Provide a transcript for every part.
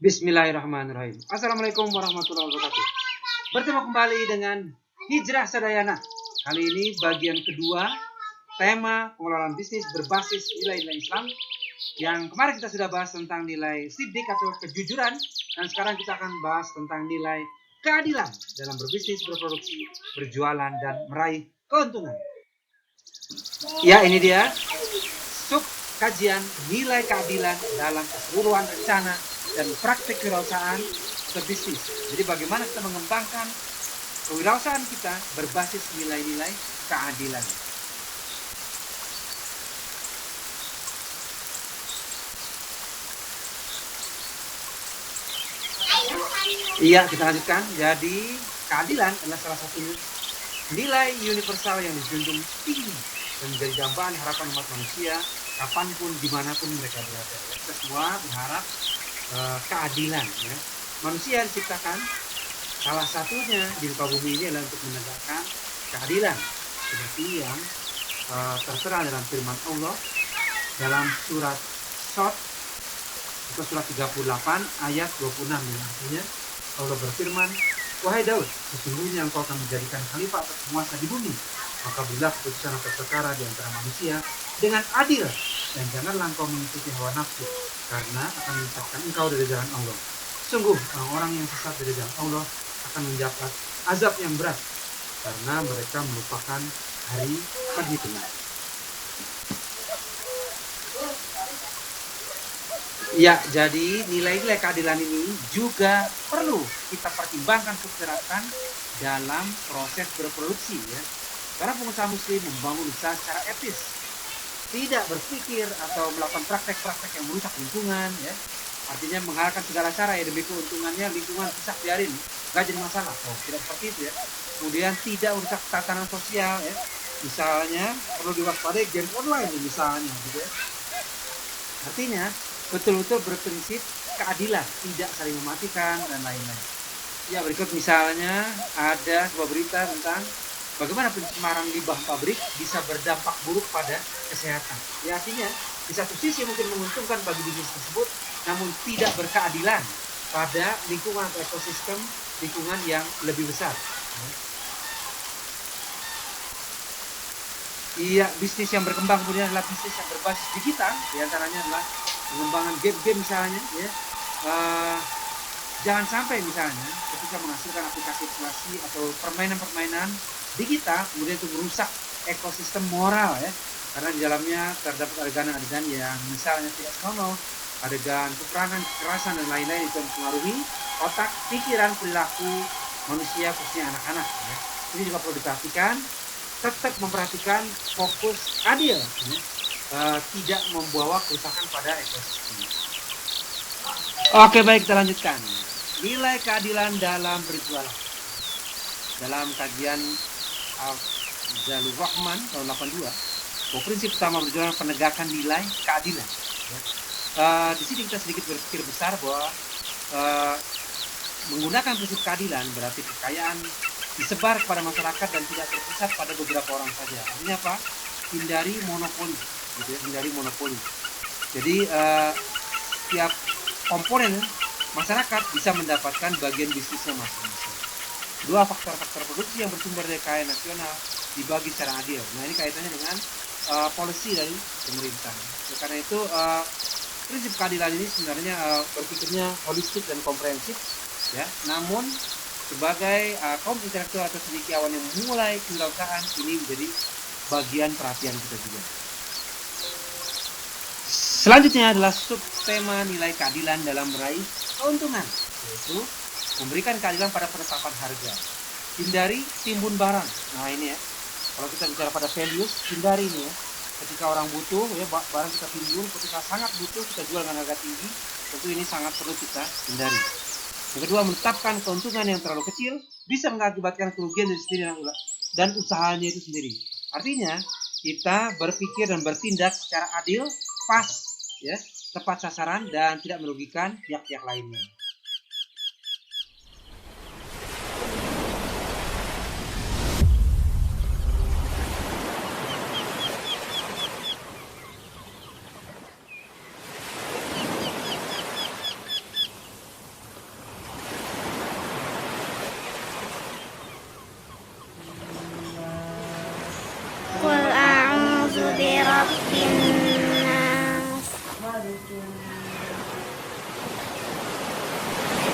Bismillahirrahmanirrahim. Assalamualaikum warahmatullahi wabarakatuh. Bertemu kembali dengan Hijrah Sadayana. Kali ini bagian kedua, tema pengelolaan bisnis berbasis nilai-nilai Islam. Yang kemarin kita sudah bahas tentang nilai siddiq atau kejujuran, dan sekarang kita akan bahas tentang nilai keadilan dalam berbisnis, berproduksi, berjualan, dan meraih keuntungan. Ya, ini dia sub kajian nilai keadilan dalam keseluruhan rencana dan praktik kewirausahaan berbisnis. Jadi bagaimana kita mengembangkan kewirausahaan kita berbasis nilai-nilai keadilan. Iya, kita lanjutkan. Jadi keadilan adalah salah satu nilai universal yang dijunjung tinggi dan menjadi dambaan harapan umat manusia kapanpun, dimanapun mereka berada. Kita semua berharap keadilan. Ya. Manusia diciptakan salah satunya di muka bumi ini adalah untuk menegakkan keadilan, seperti yang tertera dalam firman Allah dalam surat Shad atau surat 38 ayat 26, yang artinya Allah berfirman, "Wahai Daud, sesungguhnya engkau akan menjadikan khalifah atas penguasa di bumi. Maka berilah keputusan atas perkara di antara manusia dengan adil, dan janganlah engkau mengikuti hawa nafsu, karena akan menyesatkan engkau dari jalan Allah. Sungguh orang-orang yang sesat dari jalan Allah akan mendapat azab yang berat, karena mereka melupakan hari perhitungan." Ya, jadi nilai-nilai keadilan ini juga perlu kita pertimbangkan, terapkan dalam proses berproduksi, ya. Karena pengusaha muslim membangun usaha secara etis, tidak berpikir atau melakukan praktek-praktek yang merusak lingkungan, ya. Artinya menghalalkan segala cara ya demi keuntungannya, lingkungan bisa biarin, nggak jadi masalah. Tidak seperti itu, ya. Kemudian tidak merusak tatanan sosial, ya. Misalnya perlu diwaspadai game online misalnya, gitu ya. Artinya betul-betul berprinsip keadilan, tidak saling mematikan dan lain-lain. Ya, berikut misalnya ada sebuah berita tentang bagaimana pencemaran limbah pabrik bisa berdampak buruk pada kesehatan. Ya, artinya di satu sisi mungkin menguntungkan bagi bisnis tersebut, namun tidak berkeadilan pada lingkungan atau ekosistem lingkungan yang lebih besar. Iya, bisnis yang berkembang kemudian adalah bisnis yang berbasis digital. Di antaranya adalah pengembangan game-game misalnya, ya. Jangan sampai misalnya ketika menghasilkan aplikasi atau permainan-permainan digital kemudian itu merusak ekosistem moral, ya. Karena di dalamnya terdapat adegan-adegan yang misalnya tidak senonoh, adegan peperangan, kekerasan dan lain-lain, itu mempengaruhi otak, pikiran, perilaku manusia, khususnya anak-anak, ya. Ini juga perlu diperhatikan, tetap memperhatikan fokus adil, ya. Tidak membawa kerusakan pada ekosistem. Oke, baik, kita lanjutkan. Nilai keadilan dalam berjualan. Dalam kajian Al-Jalur Rahman tahun 82, prinsip utama berjualan penegakan nilai keadilan. Ya. Di sini kita sedikit berpikir besar bahwa menggunakan prinsip keadilan berarti kekayaan disebar kepada masyarakat dan tidak terpusat pada beberapa orang saja. Artinya apa? Hindari monopoli. Gitu ya, hindari monopoli. Jadi setiap komponen masyarakat bisa mendapatkan bagian bisnisnya masing-masing. Dua faktor-faktor produksi yang bersumber dari kekayaan nasional dibagi secara adil. Nah, ini kaitannya dengan policy dari pemerintah. Karena itu prinsip keadilan ini sebenarnya berpikirnya holistik dan komprehensif, ya. Namun sebagai kaum intelektual atau cendekiawan yang memulai kewirausahaan, ini menjadi bagian perhatian kita juga. Selanjutnya adalah subtema nilai keadilan dalam meraih keuntungan, yaitu memberikan keadilan pada penetapan harga. Hindari timbun barang. Nah, ini ya, kalau kita bicara pada values, hindari ini ya. Ketika orang butuh, ya, barang kita timbun, ketika sangat butuh kita jual dengan harga tinggi, tentu ini sangat perlu kita hindari. Yang kedua, menetapkan keuntungan yang terlalu kecil bisa mengakibatkan kerugian diri sendiri dan usahanya itu sendiri. Artinya, kita berpikir dan bertindak secara adil, pas, ya, tepat sasaran dan tidak merugikan pihak-pihak lainnya.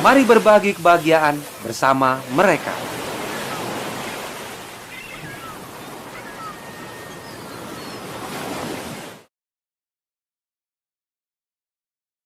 Mari berbagi kebahagiaan bersama mereka.